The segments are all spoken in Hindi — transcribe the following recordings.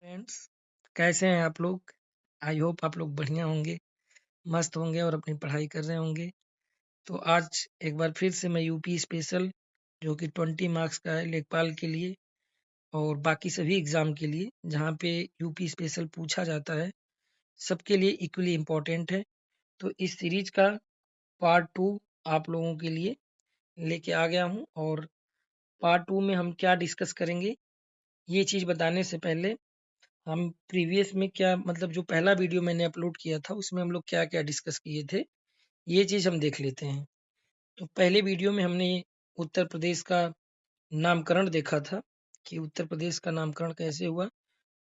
फ्रेंड्स, कैसे हैं आप लोग? आई होप आप लोग बढ़िया होंगे, मस्त होंगे और अपनी पढ़ाई कर रहे होंगे। तो आज एक बार फिर से मैं यूपी स्पेशल जो कि 20 मार्क्स का है लेखपाल के लिए और बाकी सभी एग्ज़ाम के लिए जहाँ पे यूपी स्पेशल पूछा जाता है, सबके लिए इक्वली इम्पोर्टेंट है। तो इस सीरीज का पार्ट 2 आप लोगों के लिए लेके आ गया हूँ और पार्ट 2 में हम क्या डिस्कस करेंगे, ये चीज़ बताने से पहले हम प्रीवियस में क्या मतलब जो पहला वीडियो मैंने अपलोड किया था उसमें हम लोग क्या-क्या डिस्कस किए थे, ये चीज़ हम देख लेते हैं। तो पहले वीडियो में हमने उत्तर प्रदेश का नामकरण देखा था कि उत्तर प्रदेश का नामकरण कैसे हुआ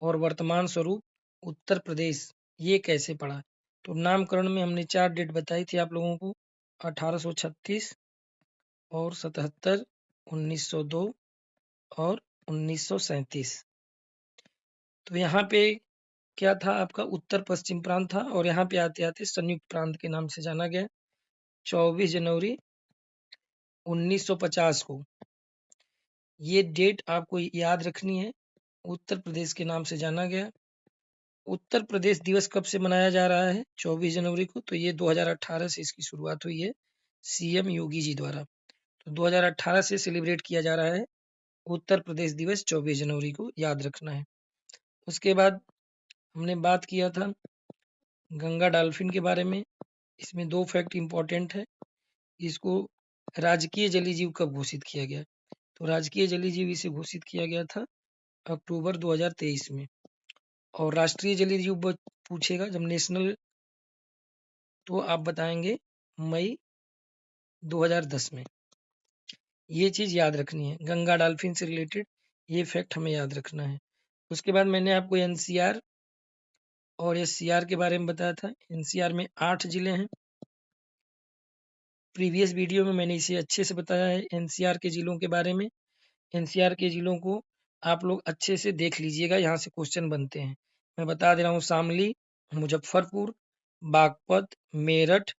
और वर्तमान स्वरूप उत्तर प्रदेश ये कैसे पड़ा। तो नामकरण में हमने 4 डेट बताई थी आप लोगों को 1836 और 77, 1902 और 1937। तो यहाँ पे क्या था आपका उत्तर पश्चिम प्रांत था और यहाँ पे आते आते संयुक्त प्रांत के नाम से जाना गया। 24 जनवरी 1950 को ये डेट आपको याद रखनी है। उत्तर प्रदेश के नाम से जाना गया। उत्तर प्रदेश दिवस कब से मनाया जा रहा है? 24 जनवरी को। तो ये 2018 से इसकी शुरुआत हुई है सीएम योगी जी द्वारा। तो 2018 से सेलिब्रेट किया जा रहा है उत्तर प्रदेश दिवस 24 जनवरी को, याद रखना है। उसके बाद हमने बात किया था गंगा डॉल्फिन के बारे में। इसमें 2 फैक्ट इम्पोर्टेंट है। इसको राजकीय जलीय जीव कब घोषित किया गया? तो राजकीय जलीय जीव इसे घोषित किया गया था अक्टूबर 2023 में। और राष्ट्रीय जलीय जीव पूछेगा जब नेशनल, तो आप बताएंगे मई 2010 में। ये चीज याद रखनी है, गंगा डॉल्फिन से रिलेटेड ये फैक्ट हमें याद रखना है। उसके बाद मैंने आपको एनसीआर और एससीआर के बारे में बताया था। एनसीआर में 8 जिले हैं। प्रीवियस वीडियो में मैंने इसे अच्छे से बताया है एनसीआर के जिलों के बारे में। एनसीआर के जिलों को आप लोग अच्छे से देख लीजिएगा, यहाँ से क्वेश्चन बनते हैं। मैं बता दे रहा हूँ शामली, मुजफ्फरपुर, बागपत, मेरठ,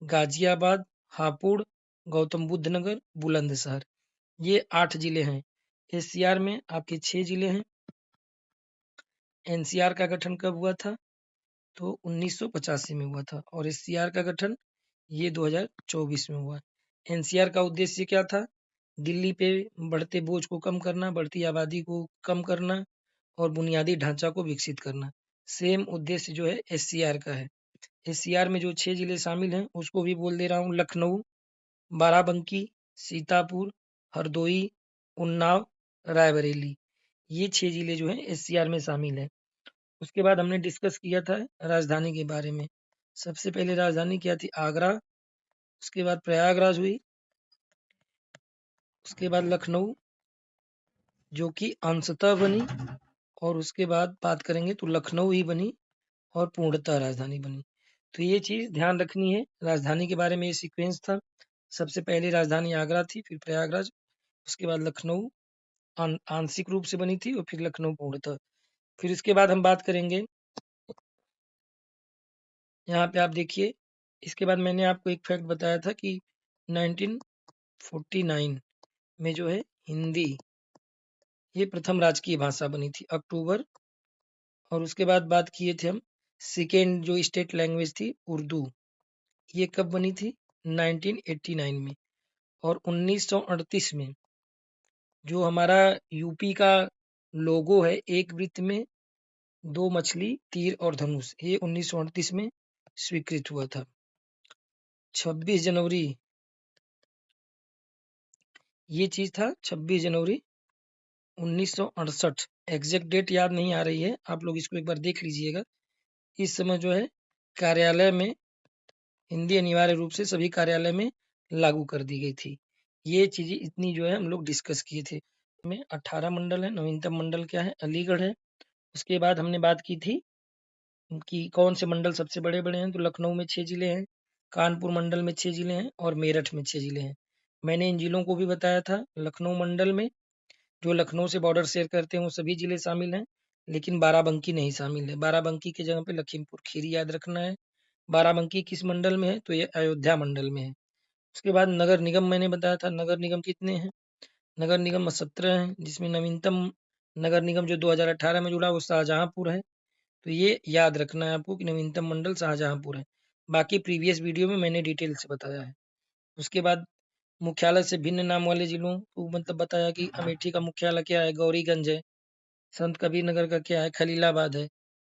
गाजियाबाद, हापुड़, गौतम बुद्ध नगर, बुलंदशहर, ये 8 जिले हैं। एससीआर में आपके 6 जिले हैं। एनसीआर का गठन कब हुआ था? तो 1985 में हुआ था और एससीआर का गठन ये 2024 में हुआ। एनसीआर का उद्देश्य क्या था? दिल्ली पे बढ़ते बोझ को कम करना, बढ़ती आबादी को कम करना और बुनियादी ढांचा को विकसित करना। सेम उद्देश्य जो है एससीआर का है। एससीआर में जो 6 जिले शामिल हैं उसको भी बोल दे रहा हूँ, लखनऊ, बाराबंकी, सीतापुर, हरदोई, उन्नाव, रायबरेली, ये 6 जिले जो हैं एससीआर में शामिल हैं। उसके बाद हमने डिस्कस किया था राजधानी के बारे में। सबसे पहले राजधानी क्या थी? आगरा। उसके बाद प्रयागराज हुई। उसके बाद लखनऊ जो कि अंशतः बनी और उसके बाद बात करेंगे तो लखनऊ ही बनी और पूर्णतः राजधानी बनी। तो ये चीज ध्यान रखनी है, राजधानी के बारे में ये सीक्वेंस था। सबसे पहले राजधानी आगरा थी, फिर प्रयागराज, उसके बाद लखनऊ आंशिक रूप से बनी थी और फिर लखनऊ पूर्णतः। फिर इसके बाद हम बात करेंगे, यहाँ पे आप देखिए, इसके बाद मैंने आपको एक फैक्ट बताया था कि 1949 में जो है हिंदी ये प्रथम राजकीय भाषा बनी थी, अक्टूबर। और उसके बाद बात किए थे हम सेकेंड जो स्टेट लैंग्वेज थी उर्दू, ये कब बनी थी? 1989 में। और 1938 में जो हमारा यूपी का लोगो है, एक वृत्त में 2 मछली, तीर और धनुष, ये 1938 में स्वीकृत हुआ था। 26 जनवरी ये चीज था, 26 जनवरी 1968। एग्जैक्ट डेट याद नहीं आ रही है, आप लोग इसको एक बार देख लीजिएगा। इस समय जो है कार्यालय में हिंदी अनिवार्य रूप से सभी कार्यालय में लागू कर दी गई थी। ये चीजें इतनी जो है हम लोग डिस्कस किए थे। में 18 मंडल है, नवीनतम मंडल क्या है? अलीगढ़ है। उसके बाद हमने बात की थी कि कौन से मंडल सबसे बड़े बड़े हैं, तो लखनऊ में 6 जिले हैं, कानपुर मंडल में 6 जिले हैं और मेरठ में 6 जिले हैं। मैंने इन जिलों को भी बताया था। लखनऊ मंडल में जो लखनऊ से बॉर्डर शेयर करते हैं वो सभी जिले शामिल हैं, लेकिन बाराबंकी नहीं शामिल है। बाराबंकी की जगह पे लखीमपुर खीरी याद रखना है। बाराबंकी किस मंडल में है? तो ये अयोध्या मंडल में है। उसके बाद नगर निगम मैंने बताया था, नगर निगम कितने हैं? नगर निगम 17 हैं, जिसमें नवीनतम नगर निगम जो 2018 में जुड़ा वो शाहजहांपुर है। तो ये याद रखना है आपको कि नवीनतम मंडल शाहजहांपुर है। बाकी प्रीवियस वीडियो में मैंने डिटेल से बताया है। उसके बाद मुख्यालय से भिन्न नाम वाले जिलों को मतलब बताया कि अमेठी का मुख्यालय क्या है, गौरीगंज है। संत कबीर नगर का क्या है, खलीलाबाद है।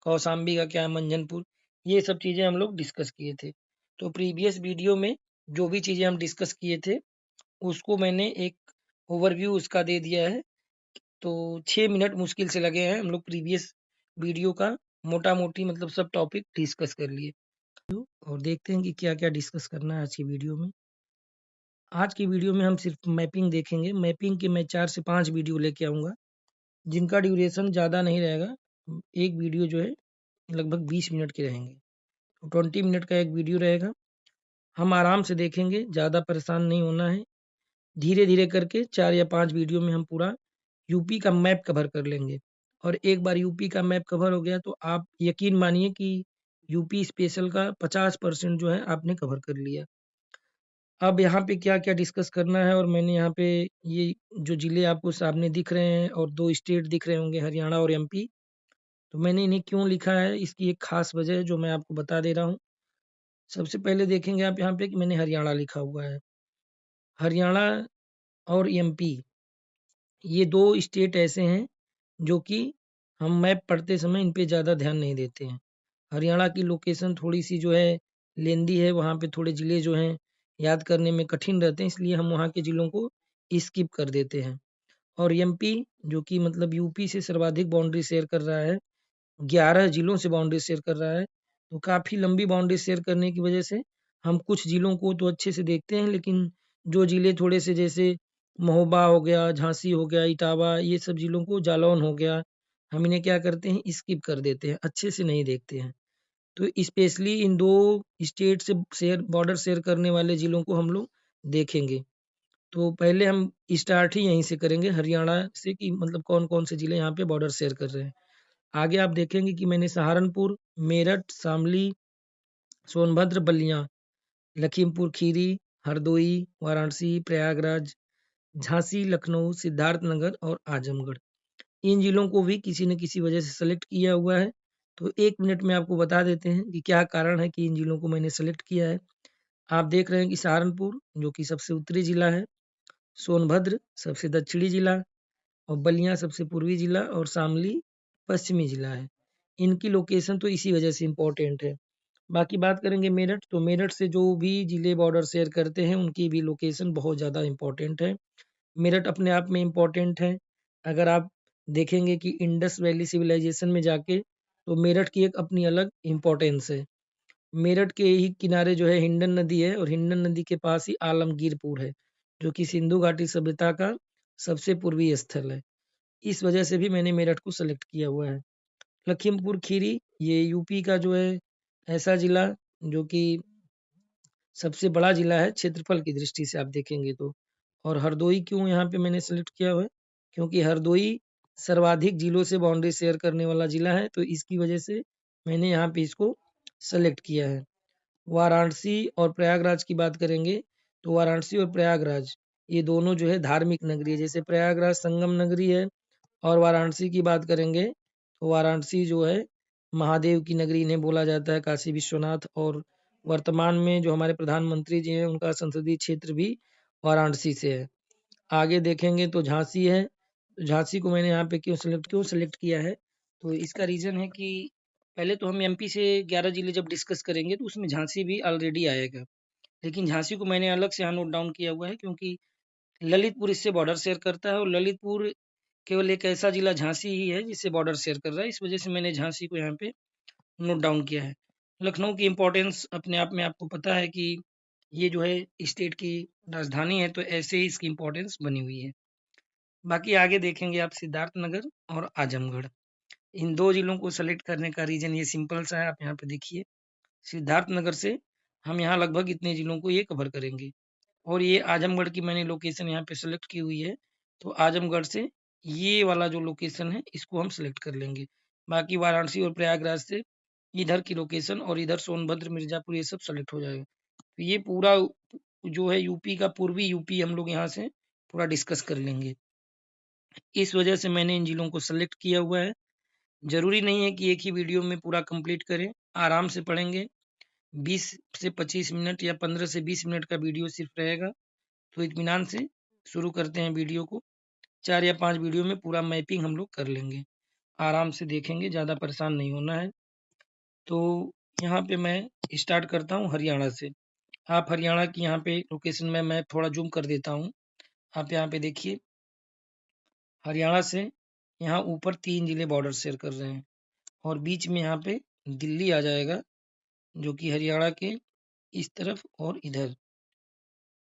कौशाम्बी का क्या है, मंझनपुर। ये सब चीज़ें हम लोग डिस्कस किए थे। तो प्रीवियस वीडियो में जो भी चीज़ें हम डिस्कस किए थे उसको मैंने एक ओवरव्यू उसका दे दिया है। तो 6 मिनट मुश्किल से लगे हैं, हम लोग प्रीवियस वीडियो का मोटा-मोटी मतलब सब टॉपिक डिस्कस कर लिए। और देखते हैं कि क्या-क्या डिस्कस करना है आज की वीडियो में। आज की वीडियो में हम सिर्फ मैपिंग देखेंगे। मैपिंग के मैं 4 से 5 वीडियो लेके आऊँगा, जिनका ड्यूरेशन ज़्यादा नहीं रहेगा। एक वीडियो जो है लगभग 20 मिनट के रहेंगे। तो 20 मिनट का एक वीडियो रहेगा। हम आराम से देखेंगे, ज़्यादा परेशान नहीं होना है। धीरे-धीरे करके 4 या 5 वीडियो में हम पूरा यूपी का मैप कवर कर लेंगे। और एक बार यूपी का मैप कवर हो गया तो आप यकीन मानिए कि यूपी स्पेशल का 50% जो है आपने कवर कर लिया। अब यहाँ पे क्या-क्या डिस्कस करना है, और मैंने यहाँ पे ये जो ज़िले आपको सामने दिख रहे हैं और 2 स्टेट दिख रहे होंगे, हरियाणा और एमपी। तो मैंने इन्हें क्यों लिखा है, इसकी एक ख़ास वजह है जो मैं आपको बता दे रहा हूँ। सबसे पहले देखेंगे आप यहाँ पे कि मैंने हरियाणा लिखा हुआ है। हरियाणा और एमपी, ये 2 स्टेट ऐसे हैं जो कि हम मैप पढ़ते समय इन पे ज़्यादा ध्यान नहीं देते हैं। हरियाणा की लोकेशन थोड़ी-सी जो है लेंदी है, वहाँ पे थोड़े ज़िले जो हैं याद करने में कठिन रहते हैं, इसलिए हम वहाँ के ज़िलों को स्किप कर देते हैं। और एमपी जो कि मतलब यूपी से सर्वाधिक बाउंड्री शेयर कर रहा है, 11 ज़िलों से बाउंड्री शेयर कर रहा है, तो काफ़ी लंबी बाउंड्री शेयर करने की वजह से हम कुछ ज़िलों को तो अच्छे से देखते हैं, लेकिन जो ज़िले थोड़े से जैसे महोबा हो गया, झांसी हो गया, इटावा, ये सब ज़िलों को, जालौन हो गया, हम इन्हें क्या करते हैं स्किप कर देते हैं, अच्छे से नहीं देखते हैं। तो स्पेशली इन 2 स्टेट से शेयर बॉर्डर शेयर करने वाले ज़िलों को हम लोग देखेंगे। तो पहले हम स्टार्ट ही यहीं से करेंगे हरियाणा से कि मतलब कौन-कौन से ज़िले यहाँ पे बॉर्डर शेयर कर रहे हैं। आगे आप देखेंगे कि मैंने सहारनपुर, मेरठ, शामली, सोनभद्र, बलिया, लखीमपुर खीरी, हरदोई, वाराणसी, प्रयागराज, झांसी, लखनऊ, सिद्धार्थनगर और आजमगढ़, इन जिलों को भी किसी न किसी वजह से सेलेक्ट किया हुआ है। तो 1 मिनट में आपको बता देते हैं कि क्या कारण है कि इन जिलों को मैंने सेलेक्ट किया है। आप देख रहे हैं कि सहारनपुर जो कि सबसे उत्तरी जिला है, सोनभद्र सबसे दक्षिणी जिला और बलिया सबसे पूर्वी जिला और शामली पश्चिमी जिला है। इनकी लोकेशन तो इसी वजह से इम्पोर्टेंट है। बाकी बात करेंगे मेरठ, तो मेरठ से जो भी ज़िले बॉर्डर शेयर करते हैं उनकी भी लोकेशन बहुत ज़्यादा इम्पोर्टेंट है। मेरठ अपने आप में इम्पोर्टेंट है। अगर आप देखेंगे कि इंडस वैली सिविलाइजेशन में जाके तो मेरठ की एक अपनी अलग इम्पोर्टेंस है। मेरठ के ही किनारे जो है हिंडन नदी है और हिंडन नदी के पास ही आलमगीरपुर है, जो कि सिंधु घाटी सभ्यता का सबसे पूर्वीय स्थल है। इस वजह से भी मैंने मेरठ को सेलेक्ट किया हुआ है। लखीमपुर खीरी ये यूपी का जो है ऐसा ज़िला जो कि सबसे बड़ा ज़िला है क्षेत्रफल की दृष्टि से आप देखेंगे तो। और हरदोई क्यों यहाँ पे मैंने सेलेक्ट किया हुआ है, क्योंकि हरदोई सर्वाधिक ज़िलों से बाउंड्री शेयर करने वाला ज़िला है, तो इसकी वजह से मैंने यहाँ पे इसको सेलेक्ट किया है। वाराणसी और प्रयागराज की बात करेंगे तो वाराणसी और प्रयागराज ये दोनों जो है धार्मिक नगरी है। जैसे प्रयागराज संगम नगरी है और वाराणसी की बात करेंगे तो वाराणसी जो है महादेव की नगरी इन्हें बोला जाता है, काशी विश्वनाथ। और वर्तमान में जो हमारे प्रधानमंत्री जी हैं उनका संसदीय क्षेत्र भी वाराणसी से है। आगे देखेंगे तो झांसी है। झांसी को मैंने यहाँ पे क्यों सेलेक्ट किया है, तो इसका रीज़न है कि पहले तो हम एमपी से 11 जिले जब डिस्कस करेंगे तो उसमें झांसी भी ऑलरेडी आएगा। लेकिन झांसी को मैंने अलग से यहाँ नोट डाउन किया हुआ है क्योंकि ललितपुर इससे बॉर्डर शेयर करता है और ललितपुर केवल एक ऐसा जिला झांसी ही है जिससे बॉर्डर शेयर कर रहा है। इस वजह से मैंने झांसी को यहाँ पे नोट डाउन किया है। लखनऊ की इम्पोर्टेंस अपने आप में आपको पता है कि ये जो है स्टेट की राजधानी है, तो ऐसे ही इसकी इम्पोर्टेंस बनी हुई है। बाकी आगे देखेंगे आप सिद्धार्थनगर और आजमगढ़। इन 2 जिलों को सेलेक्ट करने का रीज़न ये सिंपल सा है, आप यहाँ पे देखिए। सिद्धार्थनगर से हम यहाँ लगभग इतने जिलों को ये कवर करेंगे और ये आजमगढ़ की मैंने लोकेशन यहाँ पे सेलेक्ट की हुई है। तो आजमगढ़ से ये वाला जो लोकेशन है इसको हम सेलेक्ट कर लेंगे। बाकी वाराणसी और प्रयागराज से इधर की लोकेशन और इधर सोनभद्र, मिर्ज़ापुर ये सब सेलेक्ट हो जाएगा। तो ये पूरा जो है यूपी का पूर्वी यूपी हम लोग यहाँ से पूरा डिस्कस कर लेंगे। इस वजह से मैंने इन जिलों को सेलेक्ट किया हुआ है। ज़रूरी नहीं है कि एक ही वीडियो में पूरा कंप्लीट करें, आराम से पढ़ेंगे। 20 से 25 मिनट या 15 से 20 मिनट का वीडियो सिर्फ रहेगा। तो इत्मीनान से शुरू करते हैं वीडियो को। 4 या 5 वीडियो में पूरा मैपिंग हम लोग कर लेंगे। आराम से देखेंगे, ज़्यादा परेशान नहीं होना है। तो यहाँ पे मैं स्टार्ट करता हूँ हरियाणा से। आप हरियाणा की यहाँ पे लोकेशन में मैं थोड़ा ज़ूम कर देता हूँ। आप यहाँ पे देखिए, हरियाणा से यहाँ ऊपर 3 जिले बॉर्डर शेयर कर रहे हैं और बीच में यहाँ पे दिल्ली आ जाएगा, जो कि हरियाणा के इस तरफ और इधर।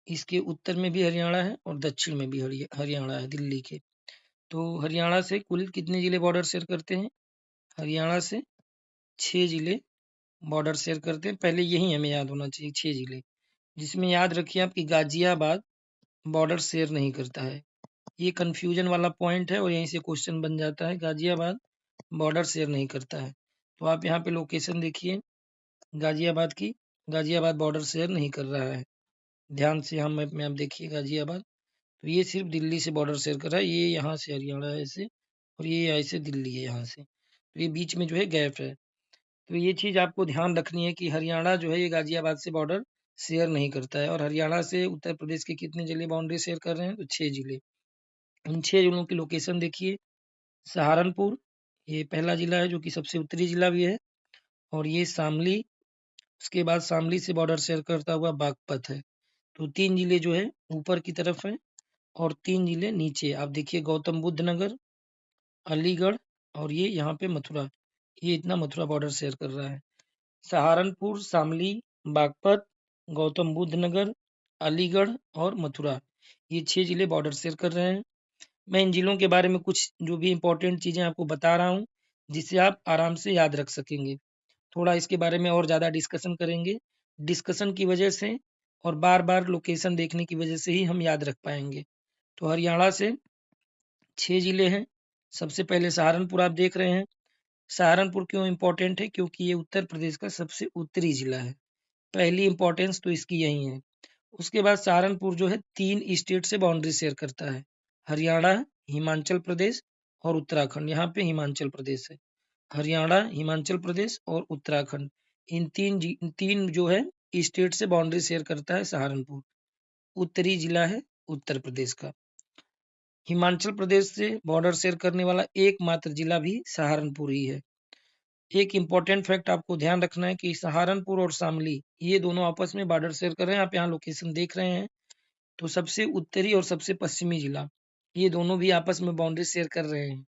इसके उत्तर में भी हरियाणा है और दक्षिण में भी हरियाणा है दिल्ली के। तो हरियाणा से कुल कितने जिले बॉर्डर शेयर करते हैं? हरियाणा से 6 जिले बॉर्डर शेयर करते हैं। पहले यही हमें याद होना चाहिए, 6 जिले, जिसमें याद रखिए आप कि गाजियाबाद बॉर्डर शेयर नहीं करता है। ये कन्फ्यूजन वाला पॉइंट है और यहीं से क्वेश्चन बन जाता है। गाजियाबाद बॉर्डर शेयर नहीं करता है। तो आप यहाँ पे लोकेशन देखिए गाजियाबाद की। गाजियाबाद बॉर्डर शेयर नहीं कर रहा है। ध्यान से हम मैप में आप देखिए गाजियाबाद। तो ये सिर्फ दिल्ली से बॉर्डर शेयर कर रहा है। ये यहाँ से हरियाणा है ऐसे, और ये ऐसे दिल्ली है यहाँ से। तो ये बीच में जो है गैप है। तो ये चीज़ आपको ध्यान रखनी है कि हरियाणा जो है ये गाजियाबाद से बॉर्डर शेयर नहीं करता है। और हरियाणा से उत्तर प्रदेश के कितने जिले बाउंड्री शेयर कर रहे हैं? तो 6 जिले। उन 6 जिलों की लोकेशन देखिए। सहारनपुर ये पहला जिला है, जो कि सबसे उत्तरी जिला भी है। और ये शामली, उसके बाद शामली से बॉर्डर शेयर करता हुआ बागपत है। तो 3 जिले जो है ऊपर की तरफ है और 3 जिले नीचे। आप देखिए गौतम बुद्ध नगर, अलीगढ़ और ये यहाँ पे मथुरा। ये इतना मथुरा बॉर्डर शेयर कर रहा है। सहारनपुर, शामली, बागपत, गौतम बुद्ध नगर, अलीगढ़ और मथुरा, ये 6 जिले बॉर्डर शेयर कर रहे हैं। मैं इन जिलों के बारे में कुछ जो भी इम्पोर्टेंट चीज़ें आपको बता रहा हूँ, जिससे आप आराम से याद रख सकेंगे। थोड़ा इसके बारे में और ज़्यादा डिस्कशन करेंगे। डिस्कशन की वजह से और बार-बार लोकेशन देखने की वजह से ही हम याद रख पाएँगे। तो हरियाणा से 6 जिले हैं। सबसे पहले सहारनपुर आप देख रहे हैं। सहारनपुर क्यों इम्पोर्टेंट है? क्योंकि ये उत्तर प्रदेश का सबसे उत्तरी जिला है। पहली इम्पोर्टेंस तो इसकी यही है। उसके बाद सहारनपुर जो है 3 स्टेट से बाउंड्री शेयर करता है। हरियाणा, हिमाचल प्रदेश और उत्तराखंड। यहाँ पे हिमाचल प्रदेश है। हरियाणा, हिमाचल प्रदेश और उत्तराखंड, इन 3 जो है स्टेट से बाउंड्री शेयर करता है सहारनपुर। उत्तरी जिला है उत्तर प्रदेश का। हिमाचल प्रदेश से बॉर्डर शेयर करने वाला एकमात्र जिला भी सहारनपुर ही है। एक इम्पोर्टेंट फैक्ट आपको ध्यान रखना है कि सहारनपुर और शामली ये दोनों आपस में बॉर्डर शेयर कर रहे हैं। आप यहाँ लोकेशन देख रहे हैं। तो सबसे उत्तरी और सबसे पश्चिमी जिला, ये दोनों भी आपस में बाउंड्री शेयर कर रहे हैं।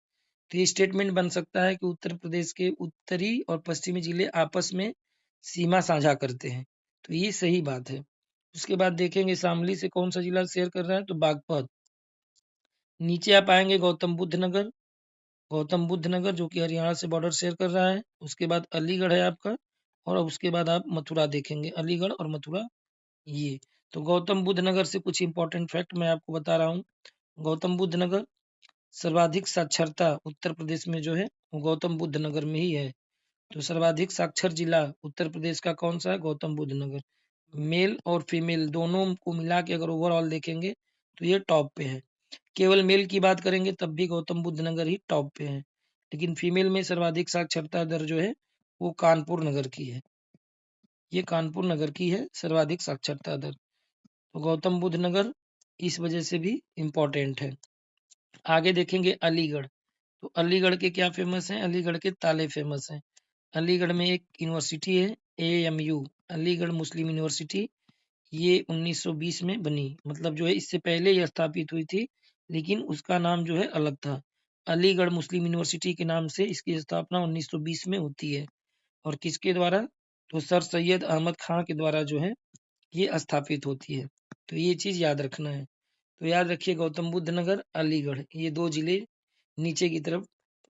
तो ये स्टेटमेंट बन सकता है कि उत्तर प्रदेश के उत्तरी और पश्चिमी जिले आपस में सीमा साझा करते हैं। तो ये सही बात है। उसके बाद देखेंगे शामली से कौन सा जिला शेयर कर रहा है? तो बागपत। नीचे आप आएंगे गौतम बुद्ध नगर। गौतम बुद्ध नगर जो कि हरियाणा से बॉर्डर शेयर कर रहा है। उसके बाद अलीगढ़ है आपका, और उसके बाद आप मथुरा देखेंगे। अलीगढ़ और मथुरा ये। तो गौतम बुद्ध नगर से कुछ इंपॉर्टेंट फैक्ट मैं आपको बता रहा हूँ। गौतम बुद्ध नगर सर्वाधिक साक्षरता उत्तर प्रदेश में जो है वो गौतम बुद्ध नगर में ही है। तो सर्वाधिक साक्षर जिला उत्तर प्रदेश का कौन सा है? गौतम बुद्ध नगर। मेल और फीमेल दोनों को मिला के अगर ओवरऑल देखेंगे तो ये टॉप पे है। केवल मेल की बात करेंगे तब भी गौतम बुद्ध नगर ही टॉप पे है। लेकिन फीमेल में सर्वाधिक साक्षरता दर जो है वो कानपुर नगर की है। ये कानपुर नगर की है सर्वाधिक साक्षरता दर। तो गौतम बुद्ध नगर इस वजह से भी इम्पोर्टेंट है। आगे देखेंगे अलीगढ़। तो अलीगढ़ के क्या फेमस हैं? अलीगढ़ के ताले फेमस हैं। अलीगढ़ में एक यूनिवर्सिटी है AMU, अलीगढ़ मुस्लिम यूनिवर्सिटी। ये 1920 में बनी, मतलब जो है इससे पहले ये स्थापित हुई थी, लेकिन उसका नाम जो है अलग था। अलीगढ़ मुस्लिम यूनिवर्सिटी के नाम से इसकी स्थापना 1920 में होती है। और किसके द्वारा? तो सर सैयद अहमद खां के द्वारा जो है ये स्थापित होती है। तो ये चीज याद रखना है। तो याद रखिए गौतम बुद्ध नगर, अलीगढ़, ये 2 जिले नीचे की तरफ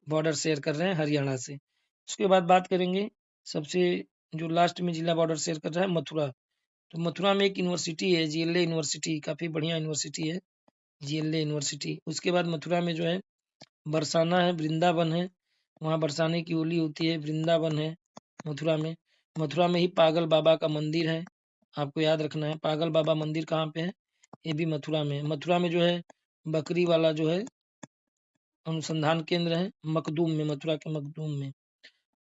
बॉर्डर शेयर कर रहे हैं हरियाणा से। उसके बाद बात करेंगे सबसे जो लास्ट में जिला बॉर्डर शेयर कर रहा है, मथुरा। तो मथुरा में एक यूनिवर्सिटी है GLA यूनिवर्सिटी, काफी बढ़िया यूनिवर्सिटी है GLA यूनिवर्सिटी। उसके बाद मथुरा में जो है बरसाना है, वृंदावन है, वहाँ बरसाने की होली होती है। वृंदावन है मथुरा में। मथुरा में ही पागल बाबा का मंदिर है, आपको याद रखना है। पागल बाबा मंदिर कहाँ पे है? ये भी मथुरा में। मथुरा में जो है बकरी वाला जो है अनुसंधान केंद्र है मखदूम में, मथुरा के मखदूम में।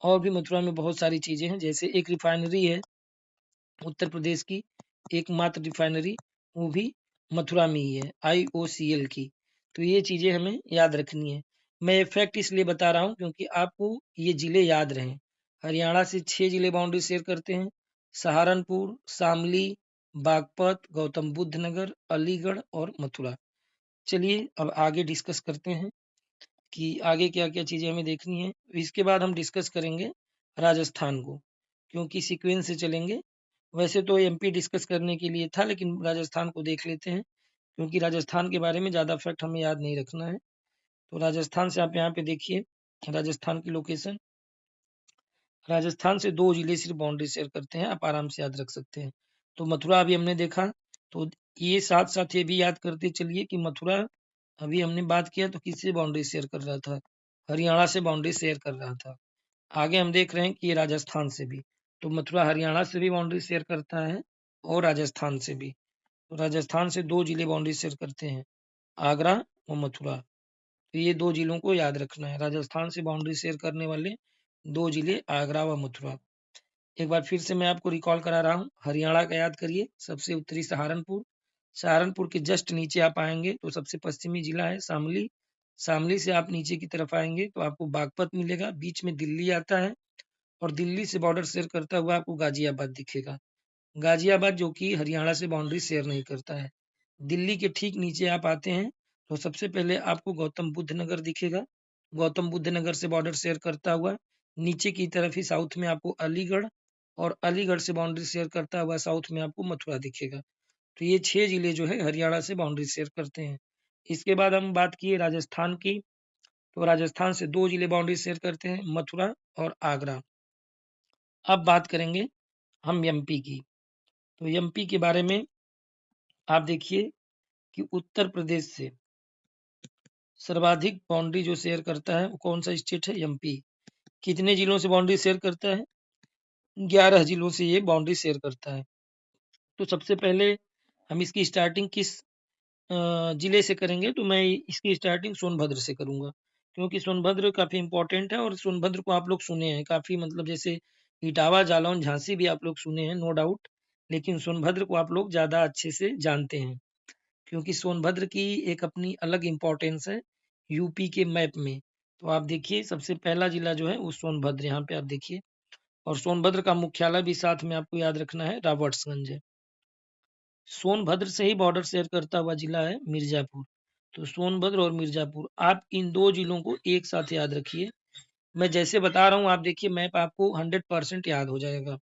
और भी मथुरा में बहुत सारी चीजें हैं, जैसे एक रिफाइनरी है उत्तर प्रदेश की एकमात्र रिफाइनरी, वो भी मथुरा में ही है, IOCL की। तो ये चीजें हमें याद रखनी है। मैं ये फैक्ट इसलिए बता रहा हूँ क्योंकि आपको ये जिले याद रहें। हरियाणा से 6 जिले बाउंड्री शेयर करते हैं, सहारनपुर, शामली, बागपत, गौतम बुद्ध नगर, अलीगढ़ और मथुरा। चलिए अब आगे डिस्कस करते हैं कि आगे क्या-क्या चीज़ें हमें देखनी है। इसके बाद हम डिस्कस करेंगे राजस्थान को, क्योंकि सीक्वेंस से चलेंगे। वैसे तो एमपी डिस्कस करने के लिए था, लेकिन राजस्थान को देख लेते हैं, क्योंकि राजस्थान के बारे में ज़्यादा फैक्ट हमें याद नहीं रखना है। तो राजस्थान से आप यहाँ पे देखिए, राजस्थान की लोकेशन। राजस्थान से 2 जिले सिर्फ बाउंड्री शेयर करते हैं, आप आराम से याद रख सकते हैं। तो मथुरा अभी हमने देखा, तो ये साथ-साथ ये भी याद करते चलिए कि मथुरा अभी हमने बात किया तो किससे बाउंड्री शेयर कर रहा था? हरियाणा से बाउंड्री शेयर कर रहा था। आगे हम देख रहे हैं कि ये राजस्थान से भी, तो मथुरा हरियाणा से भी बाउंड्री शेयर करता है और राजस्थान से भी। तो राजस्थान से 2 जिले बाउंड्री शेयर करते हैं, आगरा और मथुरा। तो ये 2 जिलों को याद रखना है, राजस्थान से बाउंड्री शेयर करने वाले 2 जिले आगरा व मथुरा। एक बार फिर से मैं आपको रिकॉल करा रहा हूँ, हरियाणा का याद करिए, सबसे उत्तरी सहारनपुर, सहारनपुर के जस्ट नीचे आप आएंगे तो सबसे पश्चिमी जिला है शामली, शामली से आप नीचे की तरफ आएंगे तो आपको बागपत मिलेगा, बीच में दिल्ली आता है और दिल्ली से बॉर्डर शेयर करता हुआ आपको गाजियाबाद दिखेगा। गाजियाबाद जो कि हरियाणा से बाउंड्री शेयर नहीं करता है। दिल्ली के ठीक नीचे आप आते हैं तो सबसे पहले आपको गौतम बुद्ध नगर दिखेगा, गौतम बुद्ध नगर से बॉर्डर शेयर करता हुआ नीचे की तरफ ही साउथ में आपको अलीगढ़, और अलीगढ़ से बाउंड्री शेयर करता हुआ साउथ में आपको मथुरा दिखेगा। तो ये 6 जिले जो है हरियाणा से बाउंड्री शेयर करते हैं। इसके बाद हम बात किए राजस्थान की, तो राजस्थान से 2 जिले बाउंड्री शेयर करते हैं, मथुरा और आगरा। अब बात करेंगे हम एमपी की, तो एमपी के बारे में आप देखिए कि उत्तर प्रदेश से सर्वाधिक बाउंड्री जो शेयर करता है वो कौन सा स्टेट है? एमपी। कितने जिलों से बाउंड्री शेयर करता है? 11 जिलों से ये बाउंड्री शेयर करता है। तो सबसे पहले हम इसकी स्टार्टिंग किस जिले से करेंगे, तो मैं इसकी स्टार्टिंग सोनभद्र से करूंगा, क्योंकि सोनभद्र काफी इंपॉर्टेंट है और सोनभद्र को आप लोग सुने हैं काफी, मतलब जैसे इटावा, जालौन, झांसी भी आप लोग सुने हैं नो डाउट, लेकिन सोनभद्र को आप लोग ज्यादा अच्छे से जानते हैं, क्योंकि सोनभद्र की एक अपनी अलग इम्पोर्टेंस है यूपी के मैप में। तो आप देखिए सबसे पहला जिला जो है वो सोनभद्र, यहाँ पे आप देखिए, और सोनभद्र का मुख्यालय भी साथ में आपको याद रखना है, राबर्ट्सगंज है। सोनभद्र से ही बॉर्डर शेयर करता हुआ जिला है मिर्जापुर। तो सोनभद्र और मिर्जापुर, आप इन 2 जिलों को एक साथ याद रखिए। मैं जैसे बता रहा हूँ आप देखिए, मैप आपको 100% याद हो जाएगा।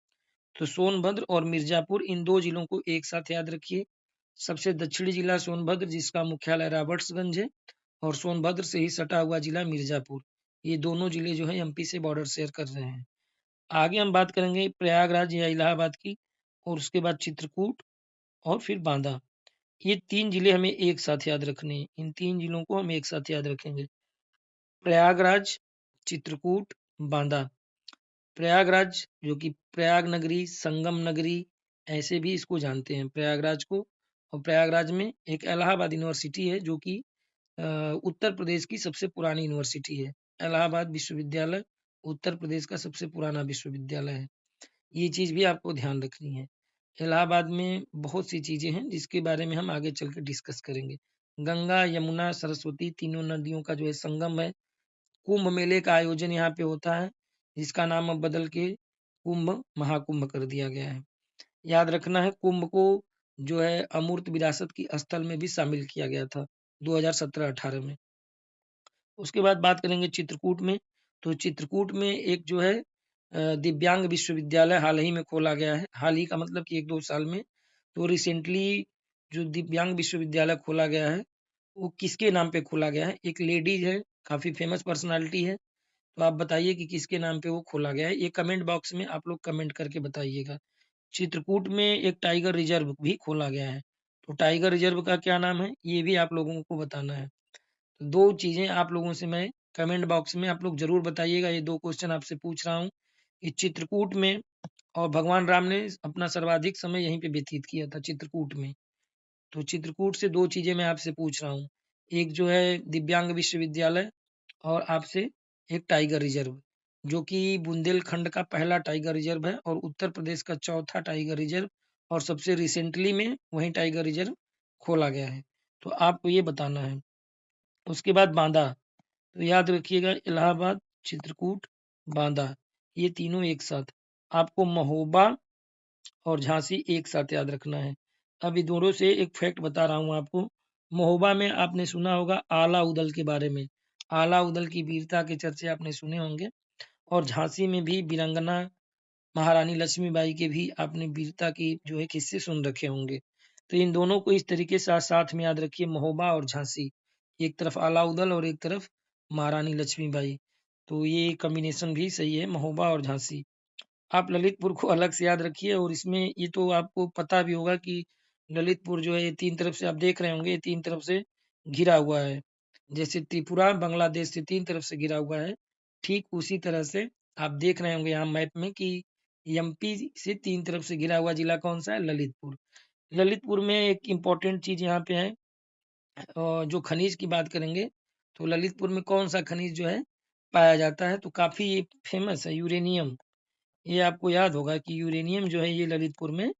तो सोनभद्र और मिर्जापुर, इन 2 जिलों को एक साथ याद रखिए। सबसे दक्षिणी जिला सोनभद्र, जिसका मुख्यालय रॉबर्ट्सगंज है, और सोनभद्र से ही सटा हुआ जिला मिर्जापुर। ये दोनों जिले जो है एमपी से बॉर्डर शेयर कर रहे हैं। आगे हम बात करेंगे प्रयागराज या इलाहाबाद की, और उसके बाद चित्रकूट और फिर बांदा। ये 3 जिले हमें एक साथ याद रखने हैं। इन 3 जिलों को हम एक साथ याद रखेंगे, प्रयागराज, चित्रकूट, बांदा। प्रयागराज जो कि प्रयाग नगरी, संगम नगरी, ऐसे भी इसको जानते हैं प्रयागराज को। और प्रयागराज में एक इलाहाबाद यूनिवर्सिटी है जो कि उत्तर प्रदेश की सबसे पुरानी यूनिवर्सिटी है। इलाहाबाद विश्वविद्यालय उत्तर प्रदेश का सबसे पुराना विश्वविद्यालय है। ये चीज भी आपको ध्यान रखनी है। इलाहाबाद में बहुत सी चीजें हैं जिसके बारे में हम आगे चल के डिस्कस करेंगे। गंगा, यमुना, सरस्वती, तीनों नदियों का जो है संगम है। कुंभ मेले का आयोजन यहाँ पे होता है, जिसका नाम अब बदल के कुंभ महाकुंभ कर दिया गया है। याद रखना है, कुंभ को जो है अमूर्त विरासत की स्थल में भी शामिल किया गया था 2017-18 में। उसके बाद बात करेंगे चित्रकूट में, तो चित्रकूट में एक जो है दिव्यांग विश्वविद्यालय हाल ही में खोला गया है। हाल ही का मतलब कि 1-2 साल में। तो रिसेंटली जो दिव्यांग विश्वविद्यालय खोला गया है, वो किसके नाम पे खोला गया है? एक लेडीज है, काफी फेमस पर्सनालिटी है, तो आप बताइए कि किसके नाम पे वो खोला गया है। ये कमेंट बॉक्स में आप लोग कमेंट करके बताइएगा। चित्रकूट में एक टाइगर रिजर्व भी खोला गया है, तो टाइगर रिजर्व का क्या नाम है ये भी आप लोगों को बताना है। तो 2 चीजें आप लोगों से मैं कमेंट बॉक्स में आप लोग जरूर बताइएगा। ये 2 क्वेश्चन आपसे पूछ रहा हूँ कि चित्रकूट में, और भगवान राम ने अपना सर्वाधिक समय यहीं पे व्यतीत किया था, चित्रकूट में। तो चित्रकूट से 2 चीजें मैं आपसे पूछ रहा हूँ। एक जो है दिव्यांग विश्वविद्यालय, और आपसे एक टाइगर रिजर्व, जो कि बुंदेलखंड का पहला टाइगर रिजर्व है और उत्तर प्रदेश का चौथा टाइगर रिजर्व, और सबसे रिसेंटली में वही टाइगर रिजर्व खोला गया है। तो आपको ये बताना है। उसके बाद बांदा, तो याद रखिएगा इलाहाबाद, चित्रकूट, बांदा, ये तीनों एक साथ। आपको महोबा और झांसी एक साथ याद रखना है। अभी दोनों से एक फैक्ट बता रहा हूँ आपको। महोबा में आपने सुना होगा आला उदल के बारे में, आला उदल की वीरता के चर्चे आपने सुने होंगे। और झांसी में भी वीरांगना महारानी लक्ष्मीबाई के भी आपने वीरता की जो है किस्से सुन रखे होंगे। तो इन दोनों को इस तरीके से साथ में याद रखिए, महोबा और झांसी, एक तरफ अलाउदल और एक तरफ महारानी लक्ष्मीबाई। तो ये कॉम्बिनेशन भी सही है, महोबा और झांसी। आप ललितपुर को अलग से याद रखिए, और इसमें ये तो आपको पता भी होगा कि ललितपुर जो है ये तीन तरफ से आप देख रहे होंगे, ये तीन तरफ से घिरा हुआ है। जैसे त्रिपुरा बांग्लादेश से तीन तरफ से घिरा हुआ है, ठीक उसी तरह से आप देख रहे होंगे यहाँ मैप में कि एमपी से तीन तरफ से घिरा हुआ जिला कौन सा है, ललितपुर। ललितपुर में एक इम्पोर्टेंट चीज यहाँ पे है, जो खनिज की बात करेंगे तो ललितपुर में कौन सा खनिज जो है पाया जाता है, तो काफी ये फेमस है, यूरेनियम। ये आपको याद होगा कि यूरेनियम जो है ये ललितपुर में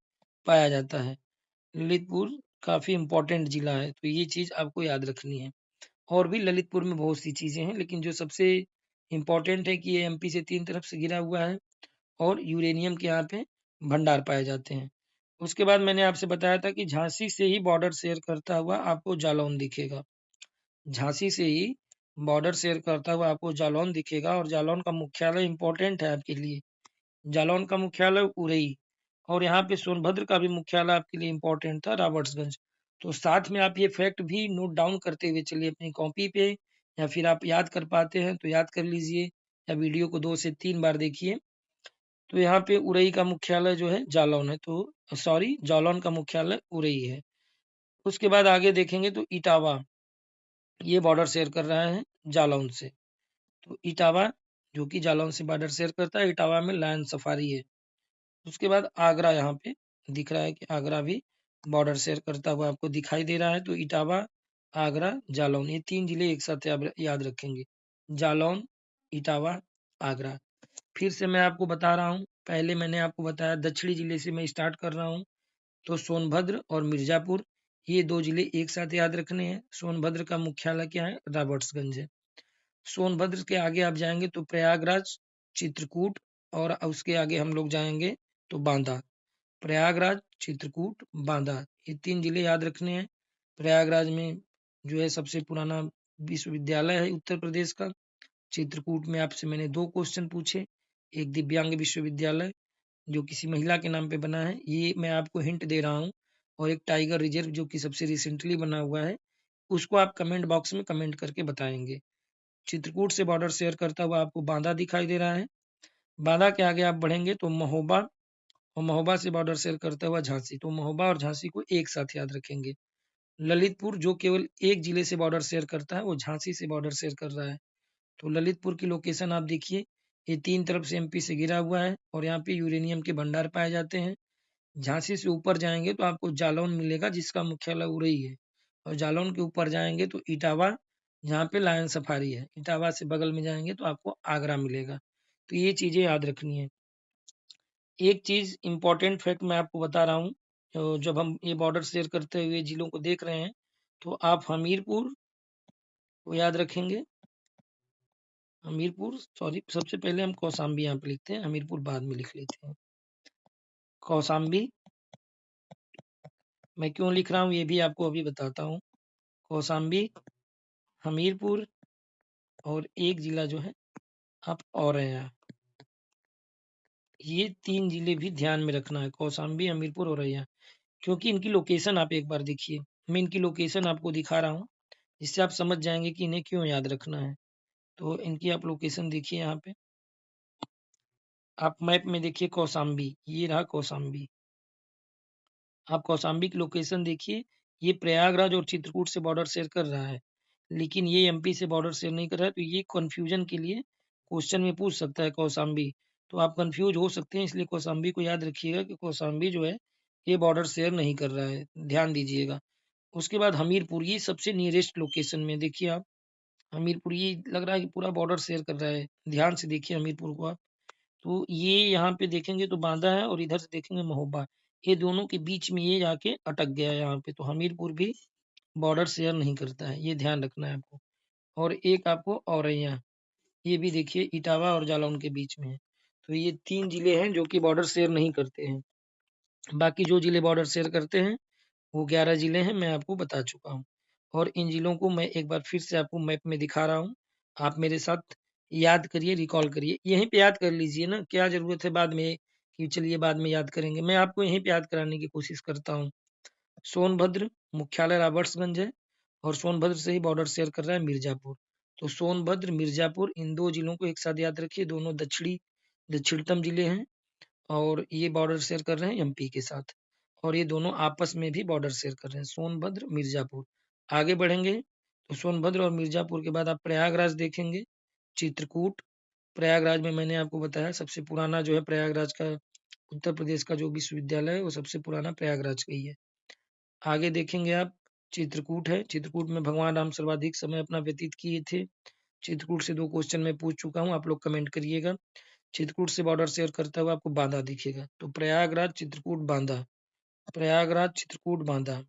पाया जाता है। ललितपुर काफी इम्पोर्टेंट जिला है, तो ये चीज आपको याद रखनी है। और भी ललितपुर में बहुत सी चीजें हैं, लेकिन जो सबसे इम्पोर्टेंट है कि ये एमपी से तीन तरफ से घिरा हुआ है और यूरेनियम के यहाँ पे भंडार पाए जाते हैं। उसके बाद मैंने आपसे बताया था कि झांसी से ही बॉर्डर शेयर करता हुआ आपको जालौन दिखेगा। झांसी से ही बॉर्डर शेयर करता हुआ आपको जालौन दिखेगा, और जालौन का मुख्यालय इंपॉर्टेंट है आपके लिए। जालौन का मुख्यालय उरई, और यहाँ पे सोनभद्र का भी मुख्यालय आपके लिए इंपॉर्टेंट था, रॉबर्ट्सगंज। तो साथ में आप ये फैक्ट भी नोट डाउन करते हुए चलिए अपनी कॉपी पे, या फिर आप याद कर पाते हैं तो याद कर लीजिए, या वीडियो को 2 से 3 बार देखिए। तो यहाँ पे उरई का मुख्यालय जो है जालौन है, तो सॉरी जालौन का मुख्यालय उरई है। उसके बाद आगे देखेंगे तो इटावा, ये बॉर्डर शेयर कर रहा है जालौन से। तो इटावा जो कि जालौन से बॉर्डर शेयर करता है, इटावा में लायन सफारी है। उसके बाद आगरा यहाँ पे दिख रहा है कि आगरा भी बॉर्डर शेयर करता हुआ आपको दिखाई दे रहा है। तो इटावा, आगरा, जालौन, ये तीन जिले एक साथ याद रखेंगे, जालौन, इटावा, आगरा। फिर से मैं आपको बता रहा हूँ, पहले मैंने आपको बताया दक्षिणी जिले से मैं स्टार्ट कर रहा हूँ। तो सोनभद्र और मिर्जापुर, ये दो जिले एक साथ याद रखने हैं। सोनभद्र का मुख्यालय क्या है, रॉबर्ट्सगंज है। सोनभद्र के आगे आप जाएंगे तो प्रयागराज, चित्रकूट, और उसके आगे हम लोग जाएंगे तो बांदा। प्रयागराज, चित्रकूट, बांदा, ये तीन जिले याद रखने हैं। प्रयागराज में जो है सबसे पुराना विश्वविद्यालय है उत्तर प्रदेश का। चित्रकूट में आपसे मैंने 2 क्वेश्चन पूछे, एक दिव्यांग विश्वविद्यालय जो किसी महिला के नाम पे बना है, ये मैं आपको हिंट दे रहा हूँ। और एक टाइगर रिजर्व जो कि सबसे रिसेंटली बना हुआ है, उसको आप कमेंट बॉक्स में कमेंट करके बताएंगे। चित्रकूट से बॉर्डर शेयर करता हुआ आपको बांदा दिखाई दे रहा है। बांदा के आगे आप बढ़ेंगे तो महोबा, और महोबा से बॉर्डर शेयर करता हुआ झांसी। तो महोबा और झांसी को एक साथ याद रखेंगे। ललितपुर जो केवल एक जिले से बॉर्डर शेयर करता है, वो झांसी से बॉर्डर शेयर कर रहा है। तो ललितपुर की लोकेशन आप देखिए, ये तीन तरफ से एमपी से घिरा हुआ है, और यहाँ पे यूरेनियम के भंडार पाए जाते हैं। झांसी से ऊपर जाएंगे तो आपको जालौन मिलेगा, जिसका मुख्यालय उरई है। और जालौन के ऊपर जाएंगे तो इटावा, जहाँ पे लायन सफारी है। इटावा से बगल में जाएंगे तो आपको आगरा मिलेगा। तो ये चीजें याद रखनी है। एक चीज इंपॉर्टेंट फैक्ट मैं आपको बता रहा हूँ, तो जब हम ये बॉर्डर शेयर करते हुए जिलों को देख रहे हैं, तो आप हमीरपुर को याद रखेंगे। हमीरपुर, सॉरी, सबसे पहले हम कौशाम्बी यहाँ पे लिखते हैं, हमीरपुर बाद में लिख लेते हैं। कौशाम्बी मैं क्यों लिख रहा हूँ ये भी आपको अभी बताता हूँ। कौशाम्बी, हमीरपुर, और एक जिला जो है आप औरैया, ये तीन जिले भी ध्यान में रखना है, कौशाम्बी, हमीरपुर, औरैया। क्योंकि इनकी लोकेशन आप एक बार देखिए, मैं इनकी लोकेशन आपको दिखा रहा हूँ, जिससे आप समझ जाएंगे कि इन्हें क्यों याद रखना है। तो इनकी आप लोकेशन देखिए, यहाँ पे आप मैप में देखिए कौशाम्बी, ये रहा कौशाम्बी। आप कौशाम्बी की लोकेशन देखिए, ये प्रयागराज और चित्रकूट से बॉर्डर शेयर कर रहा है, लेकिन ये एमपी से बॉर्डर शेयर नहीं कर रहा है। तो ये कंफ्यूजन के लिए क्वेश्चन में पूछ सकता है कौशाम्बी, तो आप कंफ्यूज हो सकते हैं, इसलिए कौशाम्बी को याद रखिएगा कि कौशाम्बी जो है ये बॉर्डर शेयर नहीं कर रहा है, ध्यान दीजिएगा। उसके बाद हमीरपुर, ये सबसे नियरेस्ट लोकेशन में देखिए आप, हमीरपुर ये लग रहा है कि पूरा बॉर्डर शेयर कर रहा है। ध्यान से देखिए हमीरपुर को आप। तो ये यहाँ पे देखेंगे तो बांदा है और इधर से देखेंगे महोबा। ये दोनों के बीच में ये जाके अटक गया है यहाँ पे। तो हमीरपुर भी बॉर्डर शेयर नहीं करता है, ये ध्यान रखना है आपको। और एक आपको औरैया, ये भी देखिए इटावा और जालौन के बीच में है। तो ये 3 जिले हैं जो कि बॉर्डर शेयर नहीं करते हैं। बाकी जो जिले बॉर्डर शेयर करते हैं वो 11 जिले हैं, मैं आपको बता चुका हूँ। और इन जिलों को मैं एक बार फिर से आपको मैप में दिखा रहा हूँ। आप मेरे साथ याद करिए, रिकॉल करिए। यहीं पे याद कर लीजिए ना, क्या ज़रूरत है बाद में कि चलिए बाद में याद करेंगे। मैं आपको यहीं पे याद कराने की कोशिश करता हूँ। सोनभद्र मुख्यालय रॉबर्ट्सगंज है और सोनभद्र से ही बॉर्डर शेयर कर रहा है मिर्ज़ापुर। तो सोनभद्र, मिर्ज़ापुर इन 2 जिलों को एक साथ याद रखिए, दोनों दक्षिणतम जिले हैं और ये बॉर्डर शेयर कर रहे हैं एमपी के साथ। और ये दोनों आपस में भी बॉर्डर शेयर कर रहे हैं, सोनभद्र, मिर्ज़ापुर। आगे बढ़ेंगे तो सोनभद्र और मिर्ज़ापुर के बाद आप प्रयागराज देखेंगे, चित्रकूट। प्रयागराज में मैंने आपको बताया सबसे पुराना जो है प्रयागराज का, उत्तर प्रदेश का जो विश्वविद्यालय है वो सबसे पुराना प्रयागराज का ही है। आगे देखेंगे आप चित्रकूट है, चित्रकूट में भगवान राम सर्वाधिक समय अपना व्यतीत किए थे। चित्रकूट से 2 क्वेश्चन मैं पूछ चुका हूँ, आप लोग कमेंट करिएगा। चित्रकूट से बॉर्डर शेयर करता हुआ आपको बांदा दिखेगा। तो प्रयागराज, चित्रकूट, बांदा, प्रयागराज, चित्रकूट, बांदा,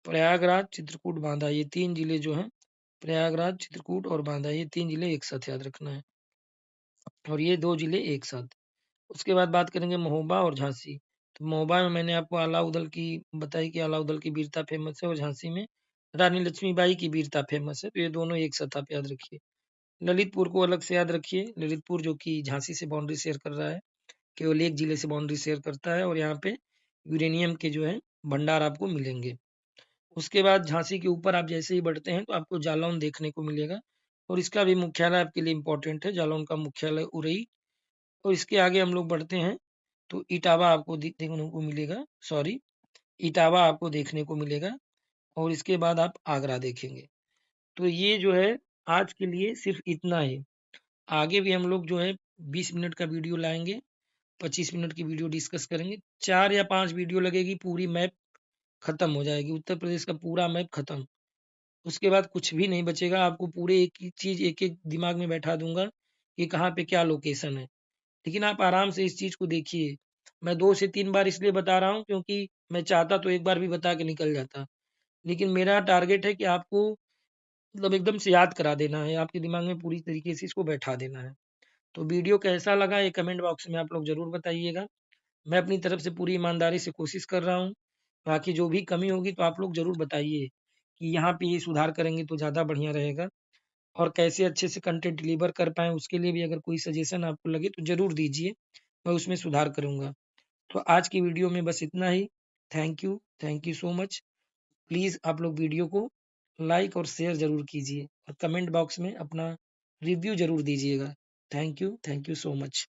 प्रयागराज, चित्रकूट, बांदा, ये 3 जिले जो हैं, प्रयागराज, चित्रकूट और बांदा, ये 3 जिले एक साथ याद रखना है और ये 2 जिले एक साथ। उसके बाद बात करेंगे महोबा और झांसी। तो महोबा में मैंने आपको अलाउद्दौला की बताई कि अलाउद्दौला की वीरता फेमस है और झांसी में रानी लक्ष्मीबाई की वीरता फेमस है। तो ये दोनों एक साथ आप याद रखिए। ललितपुर को अलग से याद रखिए। ललितपुर जो कि झांसी से बाउंड्री शेयर कर रहा है, केवल एक जिले से बाउंड्री शेयर करता है और यहाँ पे यूरेनियम के जो है भंडार आपको मिलेंगे। उसके बाद झांसी के ऊपर आप जैसे ही बढ़ते हैं तो आपको जालौन देखने को मिलेगा और इसका भी मुख्यालय आपके लिए इम्पोर्टेंट है। जालौन का मुख्यालय उरई। और इसके आगे हम लोग बढ़ते हैं तो इटावा आपको देखने को मिलेगा, सॉरी, इटावा आपको देखने को मिलेगा और इसके बाद आप आगरा देखेंगे। तो ये जो है आज के लिए सिर्फ इतना ही। आगे भी हम लोग जो है 20 मिनट का वीडियो लाएंगे, 25 मिनट की वीडियो डिस्कस करेंगे। 4 या 5 वीडियो लगेगी, पूरी मैप खत्म हो जाएगी, उत्तर प्रदेश का पूरा मैप खत्म। उसके बाद कुछ भी नहीं बचेगा, आपको पूरे एक एक चीज एक एक दिमाग में बैठा दूंगा कि कहाँ पे क्या लोकेशन है। लेकिन आप आराम से इस चीज को देखिए। मैं 2 से 3 बार इसलिए बता रहा हूँ क्योंकि मैं चाहता तो एक बार भी बता के निकल जाता, लेकिन मेरा टारगेट है कि आपको मतलब एकदम से याद करा देना है, आपके दिमाग में पूरी तरीके से इसको बैठा देना है। तो वीडियो कैसा लगा ये कमेंट बॉक्स में आप लोग जरूर बताइएगा। मैं अपनी तरफ से पूरी ईमानदारी से कोशिश कर रहा हूँ। बाकी जो भी कमी होगी तो आप लोग ज़रूर बताइए कि यहाँ पे ये सुधार करेंगे तो ज़्यादा बढ़िया रहेगा। और कैसे अच्छे से कंटेंट डिलीवर कर पाएँ उसके लिए भी अगर कोई सजेशन आपको लगे तो ज़रूर दीजिए, मैं उसमें सुधार करूँगा। तो आज की वीडियो में बस इतना ही। Thank you so much. Please आप लोग वीडियो को लाइक और शेयर ज़रूर कीजिए और कमेंट बॉक्स में अपना रिव्यू ज़रूर दीजिएगा। Thank you so much.